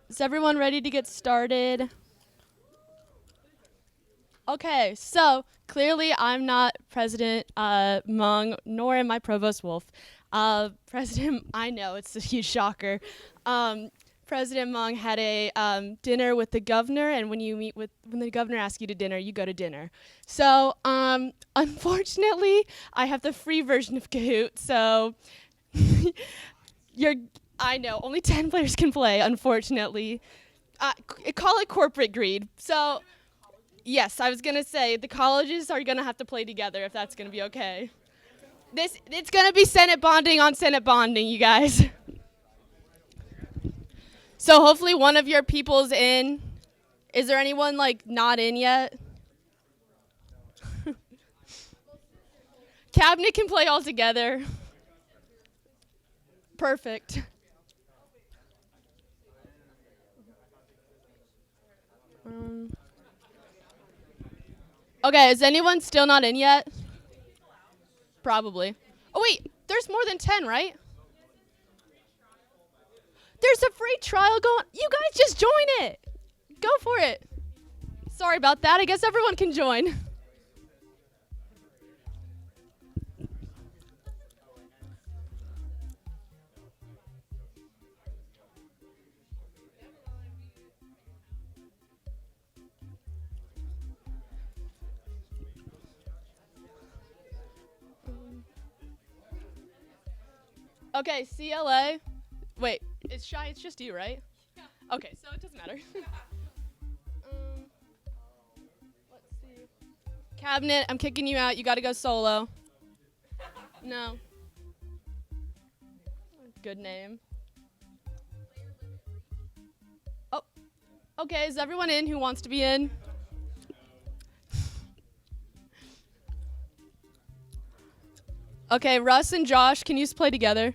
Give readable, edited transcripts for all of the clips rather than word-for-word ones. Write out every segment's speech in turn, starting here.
Is everyone ready to get started? Okay, so clearly I'm not President Mung, nor am I Provost Wolf. President, I know it's a huge shocker. President Mung had a dinner with the governor, and when the governor asks you to dinner, you go to dinner. So unfortunately, I have the free version of Kahoot. So I know only 10 players can play. Unfortunately, call it corporate greed. So. Yes, I was gonna say the colleges are gonna have to play together if that's gonna be okay. It's gonna be Senate bonding on Senate bonding, you guys. So hopefully one of your people's in. Is there anyone not in yet? Cabinet can play all together. Perfect. Okay, is anyone still not in yet? Probably. Oh wait, there's more than 10, right? There's a free trial going. You guys just join it. Go for it. Sorry about that. I guess everyone can join. Okay, CLA. Wait, it's Shy. It's just you, right? Yeah. Okay, so it doesn't matter. Let's see. Cabinet, I'm kicking you out. You got to go solo. No. Good name. Oh, okay. Is everyone in who wants to be in? Okay, Russ and Josh, can you just play together?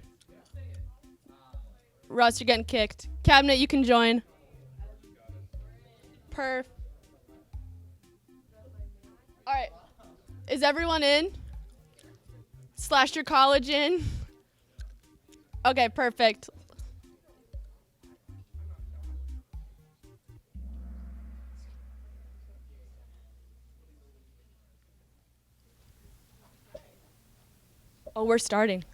Russ, you're getting kicked. Cabinet, you can join. Perf. All right. Is everyone in? Slash your college in? Okay, perfect. Oh, we're starting.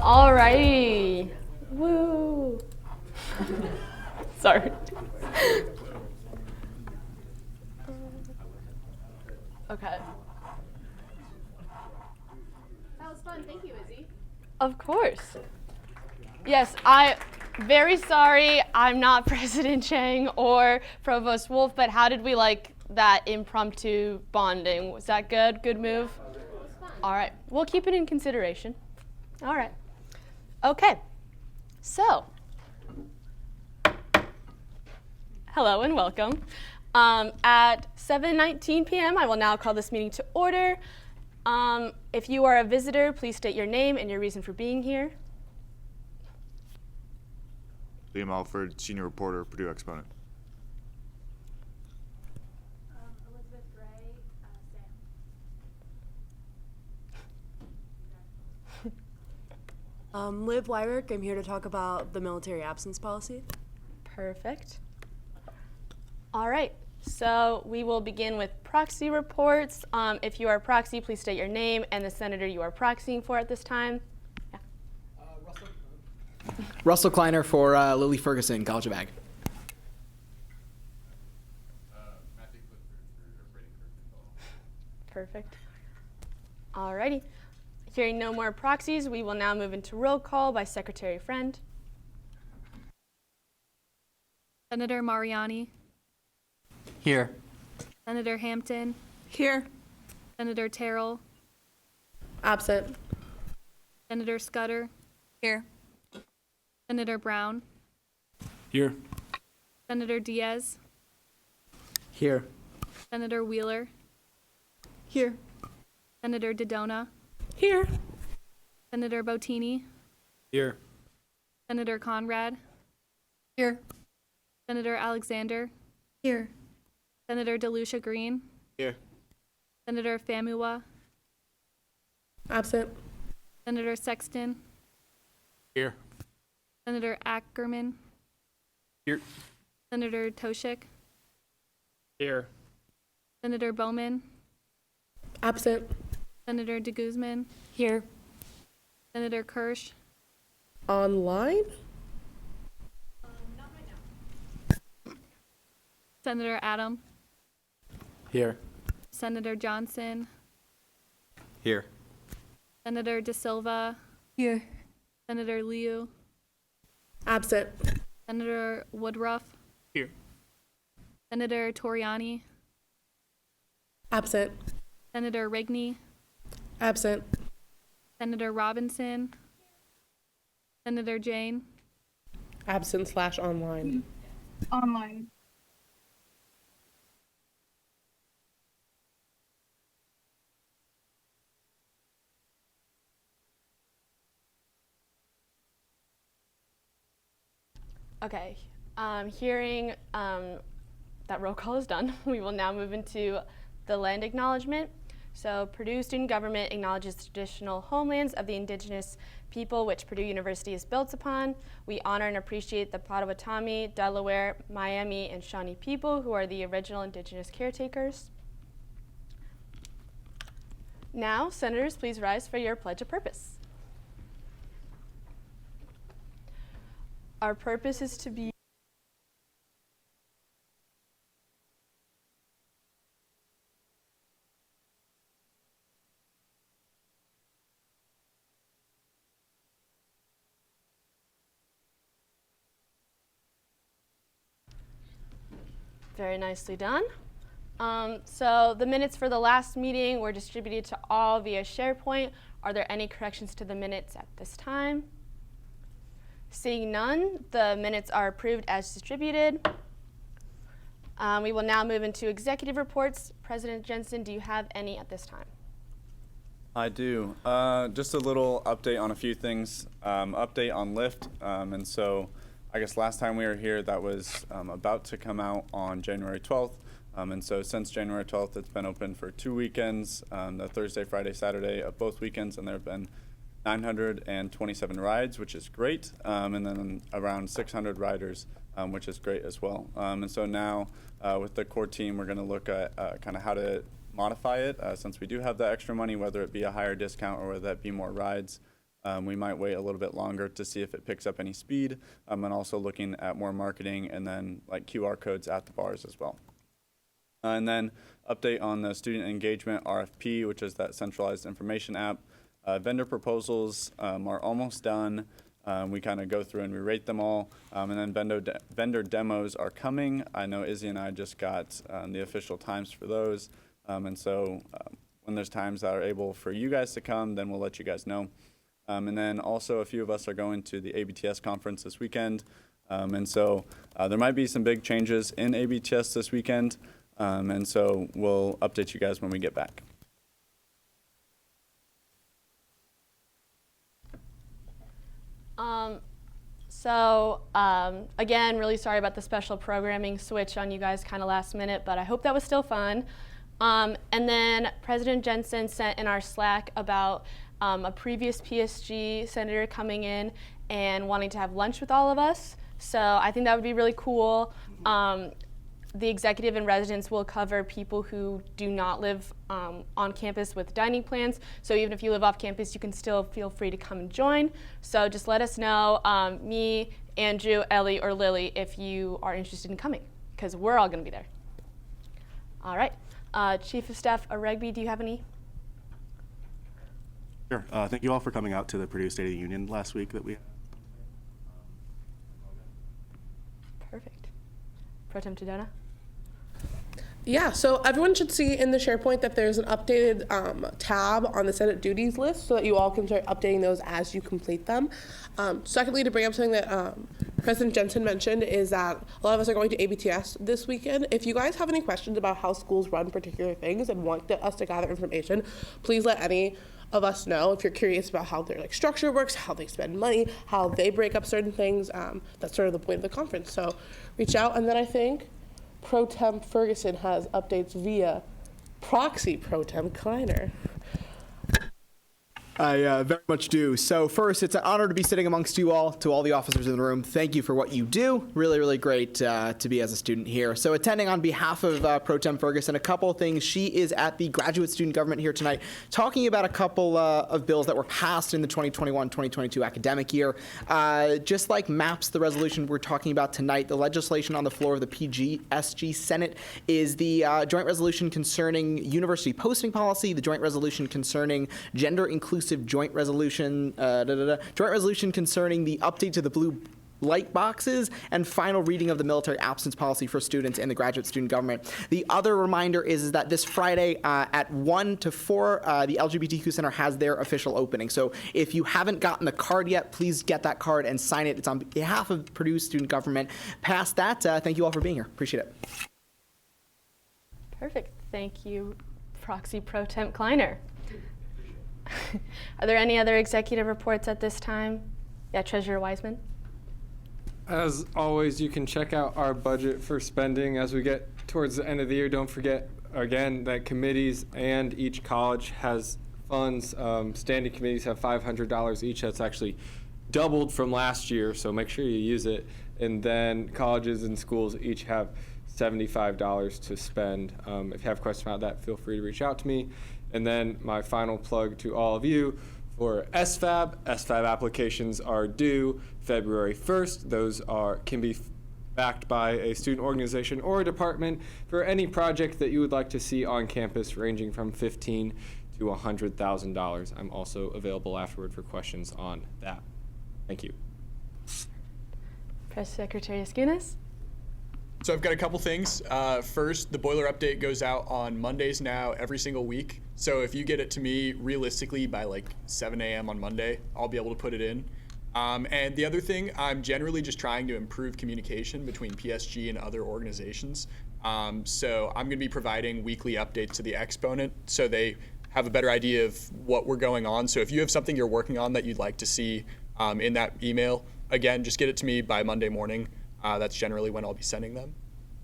Alrighty. Woo. Sorry. Okay. That was fun. Thank you, Izzy. Of course. Yes, very sorry I'm not President Chang or Provost Wolf, but how did we like that impromptu bonding? Was that good? Good move? It was fun. All right. We'll keep it in consideration. All right. Okay. So, hello and welcome. At 7:19 p.m., I will now call this meeting to order. If you are a visitor, please state your name and your reason for being here. Liam Alford, senior reporter, Purdue Exponent. Elizabeth Gray, Sam. Liv Wyrick, I'm here to talk about the military absence policy. Perfect. All right. So we will begin with proxy reports. If you are a proxy, please state your name and the senator you are proxying for at this time. Yeah. Russell Kleiner for Lily Ferguson, College of Ag. Perfect. All righty. Hearing no more proxies, we will now move into roll call by Secretary Friend. Senator Mariani. Here. Senator Hampton. Here. Senator Terrell. Absent. Senator Scudder. Here. Senator Brown. Here. Senator Diaz. Here. Senator Wheeler. Here. Senator Dodona. Here. Senator Bottini. Here. Senator Conrad. Here. Senator Alexander. Here. Senator DeLucia Green. Here. Senator Famua. Absent. Senator Sexton. Here. Senator Ackerman. Here. Senator Toshik. Here. Senator Bowman. Absent. Senator DeGuzman. Here. Senator Kirsch. Online? Senator Adam. Here. Senator Johnson. Here. Senator De Silva. Here. Senator Liu. Absent. Senator Woodruff. Here. Senator Toriani. Absent. Senator Rigney. Absent. Senator Robinson. Senator Jane. Absent/online. Online. Okay. Hearing that roll call is done, we will now move into the land acknowledgement. So Purdue student government acknowledges the traditional homelands of the indigenous people which Purdue University is built upon. We honor and appreciate the Potawatomi, Delaware, Miami, and Shawnee people who are the original indigenous caretakers. Now, senators, please rise for your pledge of purpose. Our purpose is to be very nicely done. So the minutes for the last meeting were distributed to all via SharePoint. Are there any corrections to the minutes at this time? Seeing none, the minutes are approved as distributed. We will now move into executive reports. President Jensen, do you have any at this time? I do. Just a little update on a few things. Update on Lyft. And so I guess last time we were here, that was about to come out on January 12th. And so since January 12th, it's been open for 2 weekends, the Thursday, Friday, Saturday of both weekends, and there have been 927 rides, which is great, and then around 600 riders, which is great as well. And so now with the core team, we're going to look at kind of how to modify it, since we do have that extra money, whether it be a higher discount or whether that be more rides. We might wait a little bit longer to see if it picks up any speed, and also looking at more marketing and then like QR codes at the bars as well. And then update on the student engagement RFP, which is that centralized information app. Vendor proposals are almost done. We kind of go through and we rate them all. And then vendor demos are coming. I know Izzy and I just got the official times for those. And so when there's times that are able for you guys to come, then we'll let you guys know. And then also a few of us are going to the ABTS conference this weekend. And so there might be some big changes in ABTS this weekend. And so we'll update you guys when we get back. Again, really sorry about the special programming switch on you guys kind of last minute, but I hope that was still fun. And then President Jensen sent in our Slack about a previous PSG senator coming in and wanting to have lunch with all of us. So I think that would be really cool. The executive and residents will cover people who do not live on campus with dining plans. So even if you live off campus, you can still feel free to come and join. So just let us know, me, Andrew, Ellie, or Lily, if you are interested in coming, because we're all going to be there. All right. Chief of Staff Regby, do you have any? Sure. Thank you all for coming out to the Purdue State of the Union last week that we had. Perfect. Pro Tem Tadona? Yeah, so everyone should see in the SharePoint that there's an updated tab on the Senate duties list so that you all can start updating those as you complete them. Secondly, to bring up something that President Jensen mentioned is that a lot of us are going to ABTS this weekend. If you guys have any questions about how schools run particular things and want us to gather information, please let any of us know. If you're curious about how their structure works, how they spend money, how they break up certain things, that's sort of the point of the conference. So reach out, and then I think Pro Tem Ferguson has updates via proxy Pro Tem Kleiner. I very much do. So first, it's an honor to be sitting amongst you all. To all the officers in the room, thank you for what you do. Really, really great to be as a student here. So attending on behalf of Pro Tem Ferguson, a couple of things. She is at the Graduate Student Government here tonight, talking about a couple of bills that were passed in the 2021-2022 academic year. Just like MAPS, the resolution we're talking about tonight, the legislation on the floor of the PGSG Senate is the joint resolution concerning university posting policy, the joint resolution concerning gender inclusive joint resolution, joint resolution concerning the update to the blue light boxes, and final reading of the military absence policy for students in the graduate student government. The other reminder is that this Friday at 1 to 4, the LGBTQ Center has their official opening. So if you haven't gotten the card yet, please get that card and sign it. It's on behalf of Purdue student government. Past that, thank you all for being here. Appreciate it. Perfect. Thank you, Proxy Pro Tem Kleiner. Are there any other executive reports at this time? Yeah, Treasurer Wiseman. As always, you can check out our budget for spending as we get towards the end of the year. Don't forget, again, that committees and each college has funds. Standing committees have $500 each. That's actually doubled from last year, so make sure you use it. And then colleges and schools each have $75 to spend. If you have questions about that, feel free to reach out to me. And then my final plug to all of you For SFAB applications are due February 1st. Those can be backed by a student organization or a department for any project that you would like to see on campus, ranging from $15,000 to $100,000. I'm also available afterward for questions on that. Thank you. Press Secretary Escunas. So I've got a couple things. First, the boiler update goes out on Mondays now every single week. So if you get it to me realistically by like 7 a.m. on Monday, I'll be able to put it in. And the other thing, I'm generally just trying to improve communication between PSG and other organizations. So I'm going to be providing weekly updates to the exponent so they have a better idea of what we're going on. So if you have something you're working on that you'd like to see in that email, again, just get it to me by Monday morning. That's generally when I'll be sending them.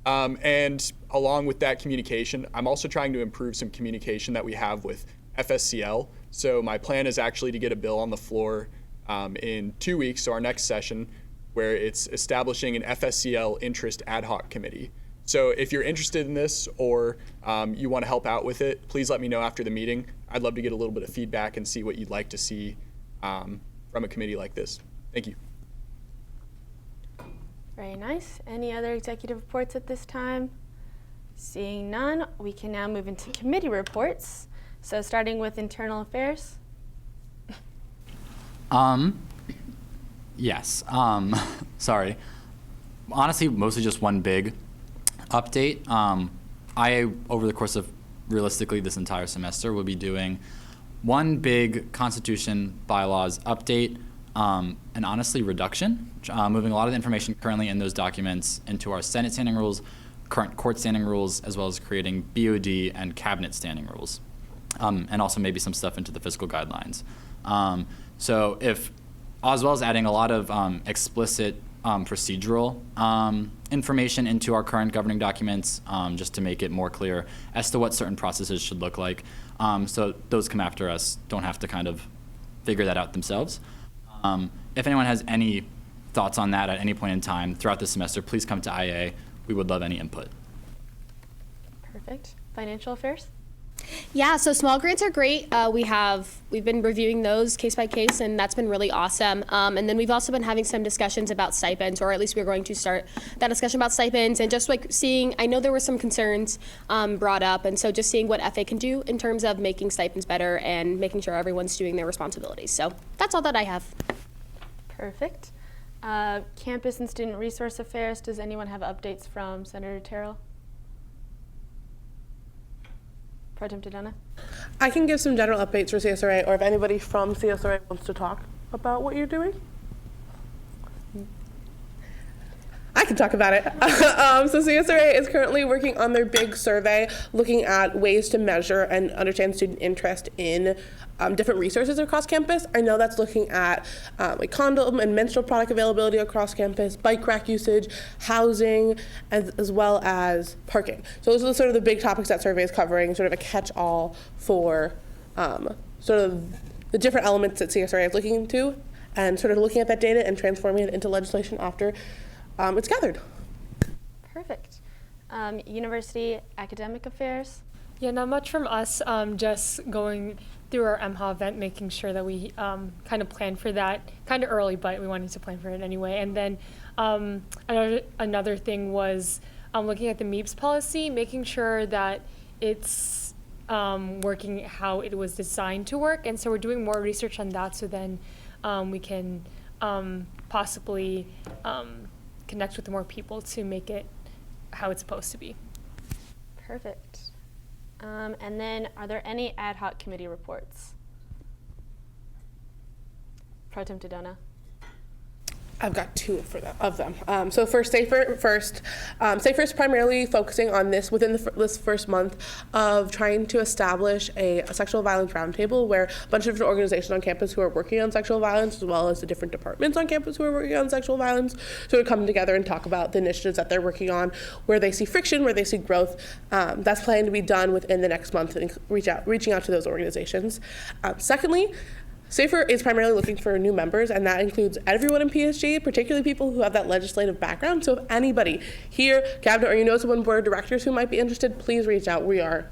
And along with that communication, I'm also trying to improve some communication that we have with FSCL. So my plan is actually to get a bill on the floor in 2 weeks, so our next session, where it's establishing an FSCL interest ad hoc committee. So if you're interested in this or you want to help out with it, please let me know after the meeting. I'd love to get a little bit of feedback and see what you'd like to see from a committee like this. Thank you. Very nice. Any other executive reports at this time? Seeing none, we can now move into committee reports. So starting with internal affairs. Yes. Sorry. Honestly, mostly just one big update. I, over the course of realistically this entire semester, will be doing one big Constitution bylaws update, and honestly reduction, moving a lot of the information currently in those documents into our Senate standing rules, current court standing rules, as well as creating BOD and cabinet standing rules, and also maybe some stuff into the fiscal guidelines. So as well as adding a lot of explicit procedural information into our current governing documents, just to make it more clear as to what certain processes should look like. So those come after us don't have to kind of figure that out themselves. If anyone has any thoughts on that at any point in time throughout the semester, please come to IA. We would love any input. Perfect. Financial affairs? Yeah, so small grants are great. We've been reviewing those case by case, and that's been really awesome. And then we've also been having some discussions about stipends, or at least we're going to start that discussion about stipends, and just like seeing, I know there were some concerns brought up, and so just seeing what FA can do in terms of making stipends better and making sure everyone's doing their responsibilities. So that's all that I have. Perfect. Campus and student resource affairs. Does anyone have updates from Senator Terrell? Pro Tem Dodonna? I can give some general updates for CSRA, or if anybody from CSRA wants to talk about what you're doing. I can talk about it. So CSRA is currently working on their big survey, looking at ways to measure and understand student interest in different resources across campus. I know that's looking at like condom and menstrual product availability across campus, bike rack usage, housing, as well as parking. So those are sort of the big topics that survey is covering, sort of a catch-all for sort of the different elements that CSRA is looking into, and sort of looking at that data and transforming it into legislation after it's gathered. Perfect. University academic affairs? Yeah, not much from us. Just going through our MHA event, making sure that we kind of plan for that kind of early, but we wanted to plan for it anyway. And then another thing was looking at the MEPS policy, making sure that it's working how it was designed to work. And so we're doing more research on that, so then we can possibly connect with more people to make it how it's supposed to be. Perfect. And then, are there any ad hoc committee reports? Pro Tem Dodonna? I've got two of them. So for Safer First is primarily focusing on this within this first month of trying to establish a sexual violence roundtable where a bunch of different organizations on campus who are working on sexual violence, as well as the different departments on campus who are working on sexual violence, sort of come together and talk about the initiatives that they're working on, where they see friction, where they see growth. That's planned to be done within the next month, and reaching out to those organizations. Secondly, SAFER is primarily looking for new members, and that includes everyone in PSG, particularly people who have that legislative background. So if anybody here, cabinet, or you know someone on board of directors who might be interested, please reach out. We are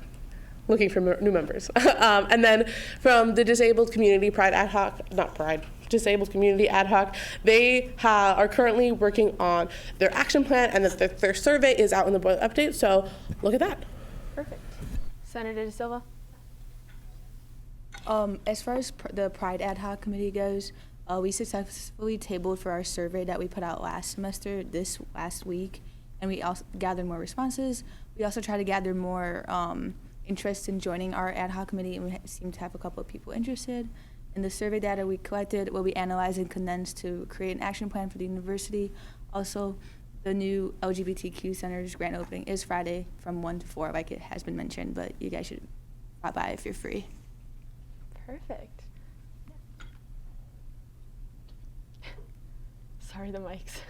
looking for new members. And then from the Disabled Community Pride Ad Hoc, not Pride, Disabled Community Ad Hoc, they are currently working on their action plan, and that their survey is out in the boiler update, so look at that. Perfect. Senator De Silva? As far as the Pride Ad Hoc Committee goes, we successfully tabled for our survey that we put out last semester this last week, and we also gathered more responses. We also tried to gather more interest in joining our ad hoc committee, and we seem to have a couple of people interested. And the survey data we collected will be analyzed and condensed to create an action plan for the university. Also, the new LGBTQ Center's grand opening is Friday from 1 to 4, like it has been mentioned, but you guys should stop by if you're free. Perfect. Sorry, the mics.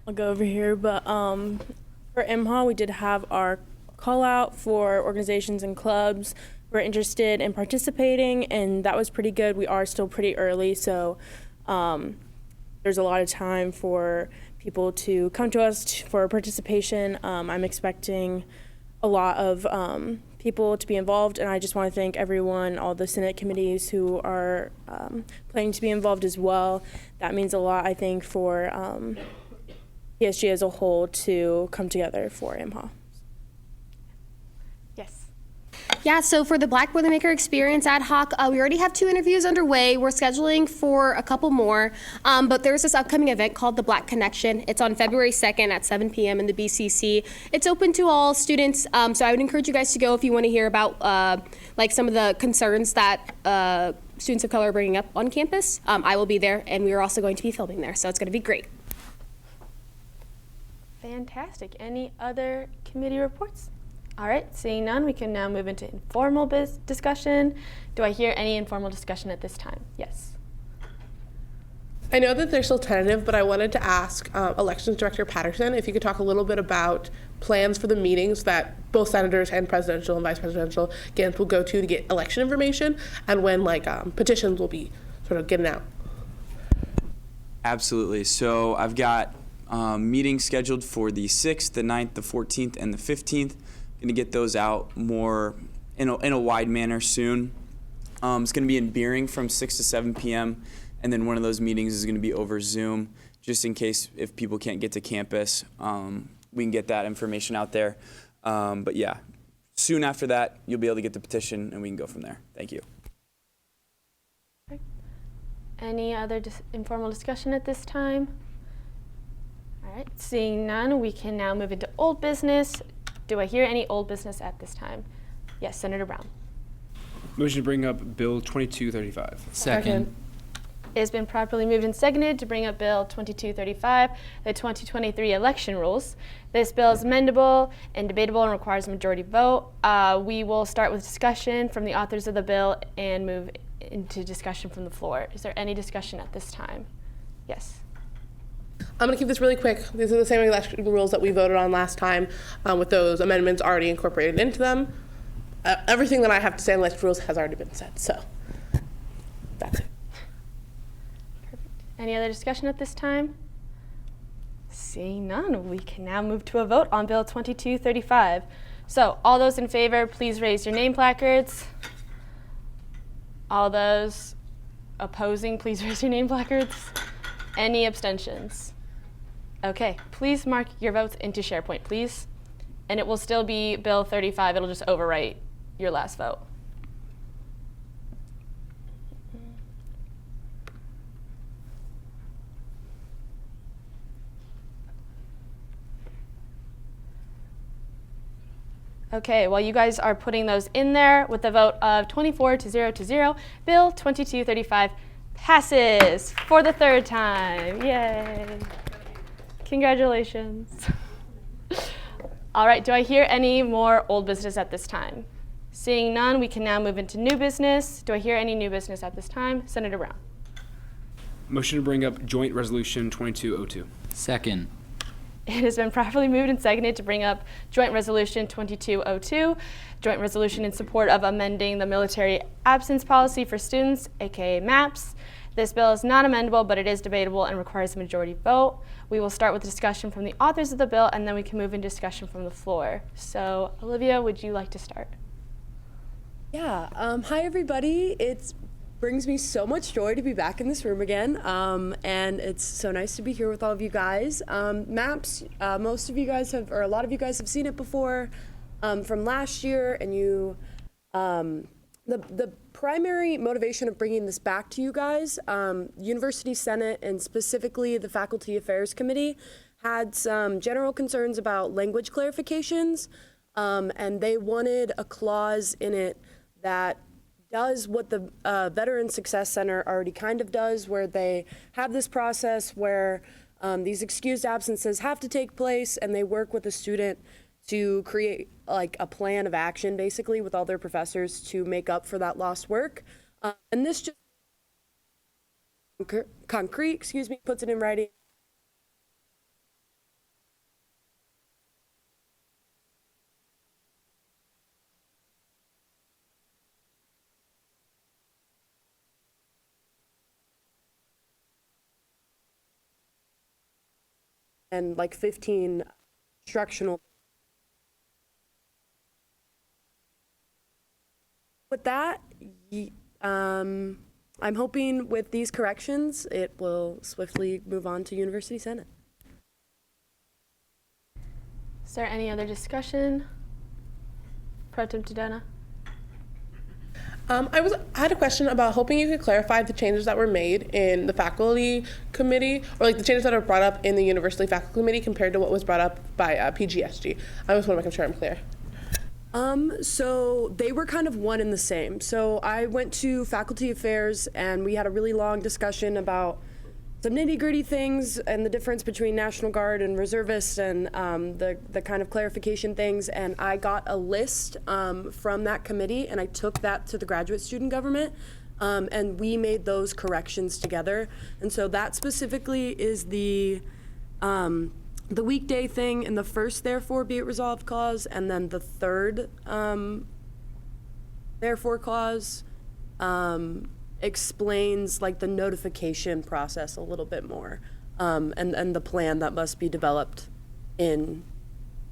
I'll go over here, but for MHA, we did have our call out for organizations and clubs who are interested in participating, and that was pretty good. We are still pretty early, so there's a lot of time for people to come to us for participation. I'm expecting a lot of people to be involved, and I just want to thank everyone, all the Senate committees who are planning to be involved as well. That means a lot, I think, for PSG as a whole to come together for MHA. Yes. Yeah, so for the Black Boilermaker Experience Ad Hoc, we already have 2 interviews underway. We're scheduling for a couple more, but there's this upcoming event called the Black Connection. It's on February 2nd at 7 p.m. in the BCC. It's open to all students, so I would encourage you guys to go if you want to hear about like some of the concerns that students of color are bringing up on campus. I will be there, and we are also going to be filming there, so it's going to be great. Fantastic. Any other committee reports? All right, seeing none, we can now move into informal discussion. Do I hear any informal discussion at this time? Yes. I know that they're still tentative, but I wanted to ask Elections Director Patterson if you could talk a little bit about plans for the meetings that both senators and presidential and vice presidential candidates will go to get election information, and when petitions will be sort of getting out. Absolutely. So I've got meetings scheduled for the 6th, the 9th, the 14th, and the 15th. Going to get those out more in a wide manner soon. It's going to be in Beering from 6 to 7 p.m. And then one of those meetings is going to be over Zoom, just in case if people can't get to campus, we can get that information out there. But yeah, soon after that, you'll be able to get the petition and we can go from there. Thank you. Any other informal discussion at this time? All right, seeing none, we can now move into old business. Do I hear any old business at this time? Yes, Senator Brown. Motion to bring up Bill 2235. Second. It has been properly moved and seconded to bring up Bill 2235, the 2023 election rules. This bill is amendable and debatable and requires a majority vote. We will start with discussion from the authors of the bill and move into discussion from the floor. Is there any discussion at this time? Yes. I'm going to keep this really quick. These are the same election rules that we voted on last time with those amendments already incorporated into them. Everything that I have to say on election rules has already been said, so that's it. Perfect. Any other discussion at this time? Seeing none, we can now move to a vote on Bill 2235. So all those in favor, please raise your name placards. All those opposing, please raise your name placards. Any abstentions? Okay, please mark your votes into SharePoint, please. And it will still be Bill 35. It'll just overwrite your last vote. Okay, while you guys are putting those in there with a vote of 24 to 0 to 0, Bill 2235 passes for the 3rd time. Yay. Congratulations. All right, do I hear any more old business at this time? Seeing none, we can now move into new business. Do I hear any new business at this time? Senator Brown. Motion to bring up Joint Resolution 2202. Second. It has been properly moved and seconded to bring up Joint Resolution 2202, joint resolution in support of amending the military absence policy for students, aka MAPS. This bill is not amendable, but it is debatable and requires a majority vote. We will start with discussion from the authors of the bill, and then we can move into discussion from the floor. So, Olivia, would you like to start? Yeah. Hi, everybody. It brings me so much joy to be back in this room again. And it's so nice to be here with all of you guys. Maps, most of you guys have, or a lot of you guys have seen it before from last year. And the primary motivation of bringing this back to you guys, University Senate and specifically the Faculty Affairs Committee had some general concerns about language clarifications. And they wanted a clause in it that does what the Veteran Success Center already kind of does, where they have this process where these excused absences have to take place, and they work with the student to create like a plan of action, basically, with all their professors to make up for that lost work. And this just concrete, puts it in writing. And like 15 instructional. With that, I'm hoping with these corrections, it will swiftly move on to University Senate. Is there any other discussion? Pro Tem Tadona? I had a question about hoping you could clarify the changes that were made in the faculty committee, or like the changes that are brought up in the university faculty committee compared to what was brought up by PGSG. I just want to make sure I'm clear. So they were kind of one and the same. So I went to Faculty Affairs and we had a really long discussion about some nitty-gritty things and the difference between National Guard and reservists and the kind of clarification things. And I got a list from that committee and I took that to the graduate student government and we made those corrections together. And so that specifically is the weekday thing in the first therefore be it resolved clause, and then the third therefore clause explains like the notification process a little bit more, and the plan that must be developed in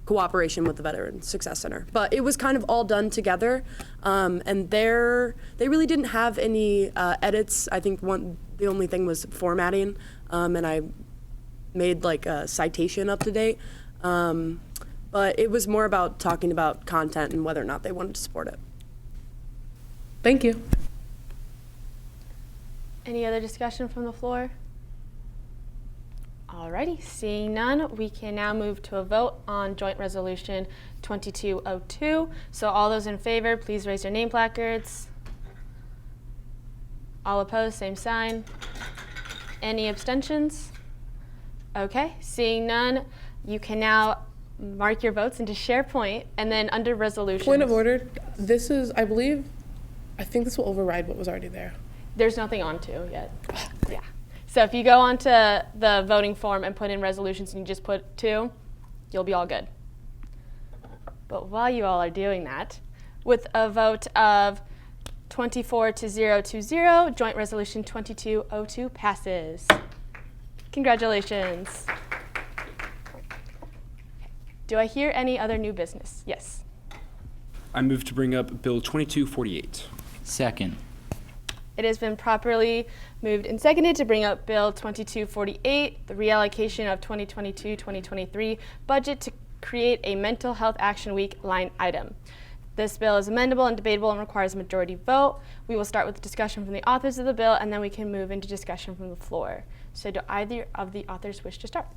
cooperation with the Veteran Success Center. But it was kind of all done together, and they really didn't have any edits. I think the only thing was formatting, and I made like a citation up to date. But it was more about talking about content and whether or not they wanted to support it. Thank you. Any other discussion from the floor? Alrighty, seeing none, we can now move to a vote on Joint Resolution 2202. So all those in favor, please raise your name placards. All opposed, same sign. Any abstentions? Okay, seeing none, you can now mark your votes into SharePoint, and then under resolutions. Point of order, this is, I think this will override what was already there. There's nothing on to yet. Yeah. So if you go onto the voting form and put in resolutions and you just put 2, you'll be all good. But while you all are doing that, with a vote of 24 to 020, Joint Resolution 2202 passes. Congratulations. Do I hear any other new business? Yes. I move to bring up Bill 2248. Second. It has been properly moved and seconded to bring up Bill 2248, the reallocation of 2022-2023 budget to create a Mental Health Action Week line item. This bill is amendable and debatable and requires a majority vote. We will start with discussion from the authors of the bill, and then we can move into discussion from the floor. So do either of the authors wish to start?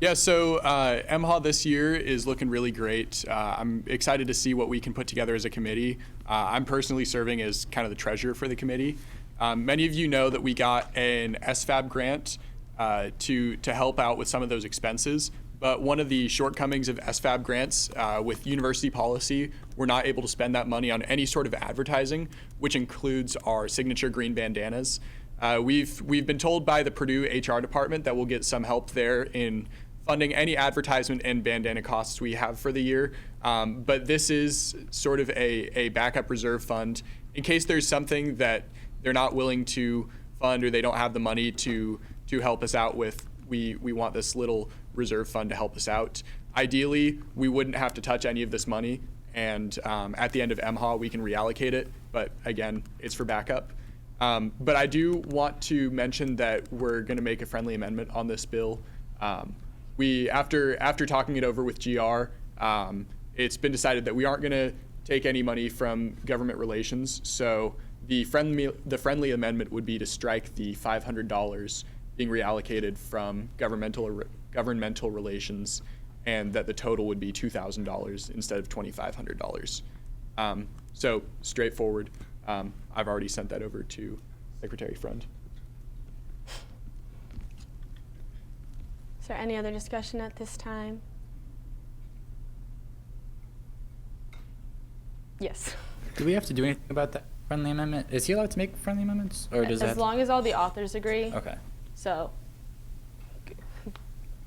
Yeah, so MHA this year is looking really great. I'm excited to see what we can put together as a committee. I'm personally serving as kind of the treasurer for the committee. Many of you know that we got an SFAB grant to help out with some of those expenses. But one of the shortcomings of SFAB grants with university policy, we're not able to spend that money on any sort of advertising, which includes our signature green bandanas. We've been told by the Purdue HR department that we'll get some help there in funding any advertisement and bandana costs we have for the year. But this is sort of a backup reserve fund in case there's something that they're not willing to fund or they don't have the money to help us out with. We want this little reserve fund to help us out. Ideally, we wouldn't have to touch any of this money, and at the end of MHA, we can reallocate it. But again, it's for backup. But I do want to mention that we're going to make a friendly amendment on this bill. After talking it over with GR, it's been decided that we aren't going to take any money from government relations. So the friendly amendment would be to strike the $500 being reallocated from governmental relations, and that the total would be $2,000 instead of $2,500. So straightforward. I've already sent that over to Secretary Friend. Is there any other discussion at this time? Yes. Do we have to do anything about that friendly amendment? Is he allowed to make friendly amendments, or does As long as all the authors agree. Okay. So,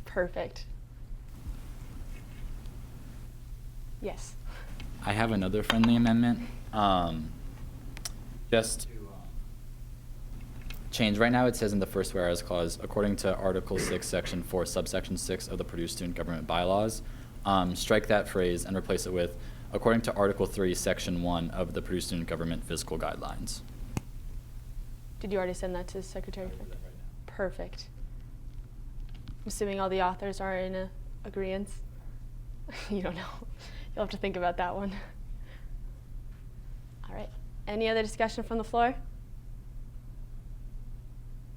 perfect. Yes. I have another friendly amendment. Just to change, right now it says in the first whereas clause, according to Article 6, Section 4, Subsection 6 of the Purdue Student Government Bylaws, strike that phrase and replace it with, according to Article 3, Section 1 of the Purdue Student Government Fiscal Guidelines. Did you already send that to Secretary Friend? Perfect. I'm assuming all the authors are in agreement. You don't know. You'll have to think about that one. All right. Any other discussion from the floor?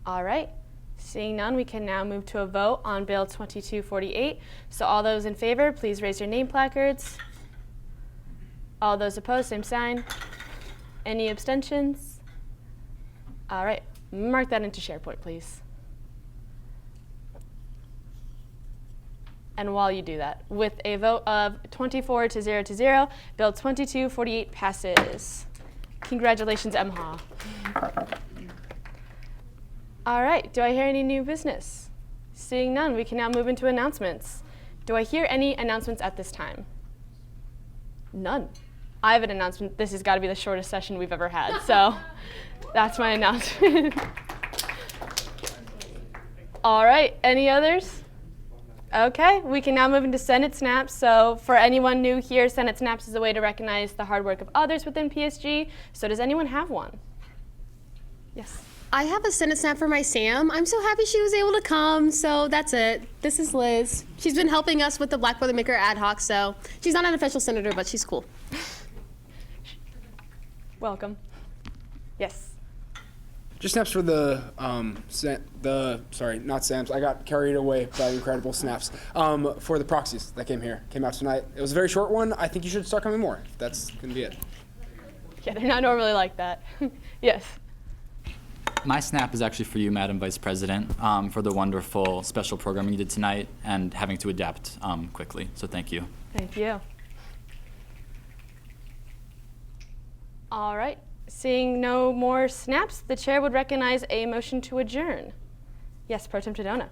All right. Seeing none, we can now move to a vote on Bill 2248. So all those in favor, please raise your name placards. All those opposed, same sign. Any abstentions? All right. Mark that into SharePoint, please. And while you do that, with a vote of 24 to 0 to 0, Bill 2248 passes. Congratulations, MHA. All right, do I hear any new business? Seeing none, we can now move into announcements. Do I hear any announcements at this time? None. I have an announcement. This has got to be the shortest session we've ever had, so that's my announcement. All right, any others? Okay, we can now move into Senate Snaps. So for anyone new here, Senate Snaps is a way to recognize the hard work of others within PSG. So does anyone have one? Yes. I have a Senate Snap for my Sam. I'm so happy she was able to come, so that's it. This is Liz. She's been helping us with the Black Boilermaker ad hoc, so she's not an official senator, but she's cool. Welcome. Yes. Just snaps for sorry, not Sam's. I got carried away by incredible snaps. For the proxies that came out tonight. It was a very short one. I think you should start coming more. That's gonna be it. Yeah, they're not normally like that. Yes. My snap is actually for you, Madam Vice President, for the wonderful special programming you did tonight and having to adapt quickly. So thank you. Thank you. All right. Seeing no more snaps, the chair would recognize a motion to adjourn. Yes, Pro Tem Tadona.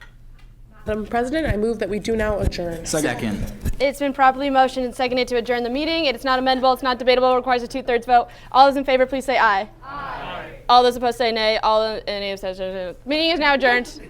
Madam President, I move that we do now adjourn. Second. It's been properly motioned and seconded to adjourn the meeting. It is not amendable. It's not debatable. It requires a 2/3 vote. All those in favor, please say aye. Aye. All those opposed say nay. Any abstentions? Meeting is now adjourned.